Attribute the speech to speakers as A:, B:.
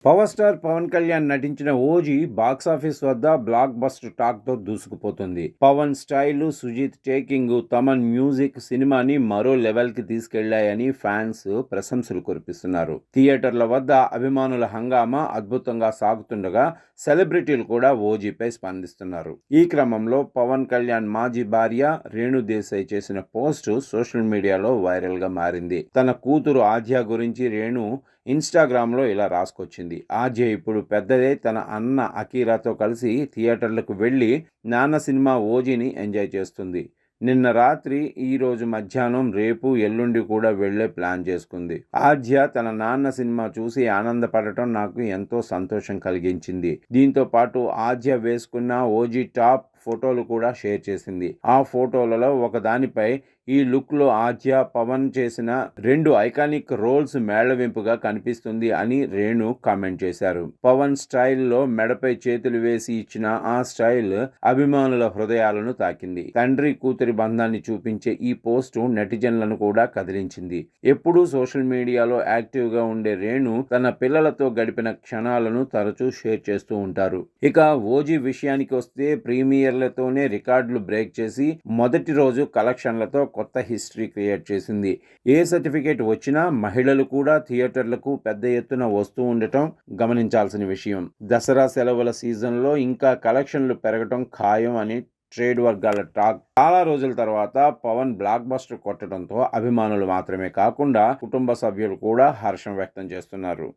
A: Power star Pawan Kalyan నటించిన OG box office వద్ద blockbuster talk తో దూసుకుపోతుంది. Pawan style, Sujeeth taking, Thaman music సినిమాని మరో లెవెల్ కి తీసుకెళ్లాయని ఫ్యాన్స్ ప్రశంసలు కురిపిస్తున్నారు. థియేటర్ల వద్ద అభిమానుల హంగామా అద్భుతంగా సాగుతుండగా సెలబ్రిటీలు కూడా ఓజీపై స్పందిస్తున్నారు. ఈ క్రమంలో పవన్ కళ్యాణ్ మాజీ భార్య రేణు దేశాయ్ చేసిన పోస్ట్ సోషల్ మీడియాలో వైరల్ గా మారింది. తన కూతురు ఆద్య గురించి రేణు ఇన్స్టాగ్రామ్లో ఇలా రాసుకొచ్చింది. ఆద్య ఇప్పుడు పెద్దదే. తన అన్న అకీరాతో కలిసి థియేటర్లకు వెళ్ళి నాన్న సినిమా ఓజీని ఎంజాయ్ చేస్తుంది. నిన్న రాత్రి, ఈ రోజు మధ్యాహ్నం, రేపు, ఎల్లుండి కూడా వెళ్లే ప్లాన్ చేసుకుంది. ఆద్య తన నాన్న సినిమా చూసి ఆనందపడటం నాకు ఎంతో సంతోషం కలిగించింది. దీంతో పాటు ఆద్య వేసుకున్న ఓజీ టాప్ ఫోటోలు కూడా షేర్ చేసింది. ఆ ఫోటోలలో ఒకదానిపై ఈ లుక్లో ఆద్య, పవన్ చేసిన 2 ఐకానిక్ రోల్స్ మేళవింపుగా కనిపిస్తుంది అని రేణు కామెంట్ చేశారు. పవన్ స్టైల్లో మెడపై చేతులు వేసి ఇచ్చిన ఆ స్టైల్ అభిమానుల హృదయాలను తాకింది. తండ్రి కూతురి బంధాన్ని చూపించే ఈ పోస్టు నెటిజన్లను కూడా కదిలించింది. ఎప్పుడూ సోషల్ మీడియాలో యాక్టివ్గా ఉండే రేణు తన పిల్లలతో గడిపిన క్షణాలను తరచూ షేర్ చేస్తూ ఉంటారు. ఇక ఓజీ విషయానికి వస్తే, ప్రీమియర్లతోనే రికార్డులు బ్రేక్ చేసి మొదటి రోజు కలెక్షన్లతో కొత్త హిస్టరీ క్రియేట్ చేసింది. ఏ సర్టిఫికేట్ వచ్చినా మహిళలు కూడా థియేటర్లకు పెద్ద ఎత్తున వస్తూ ఉండటం గమనించాల్సిన విషయం. దసరా సెలవుల సీజన్లో ఇంకా కలెక్షన్లు పెరగటం ఖాయం అని ట్రేడ్ వర్గాల టాక్. చాలా రోజుల తర్వాత పవన్ బ్లాక్ బస్టర్ కొట్టడంతో అభిమానులు మాత్రమే కాకుండా కుటుంబ సభ్యులు కూడా హర్షం వ్యక్తం చేస్తున్నారు.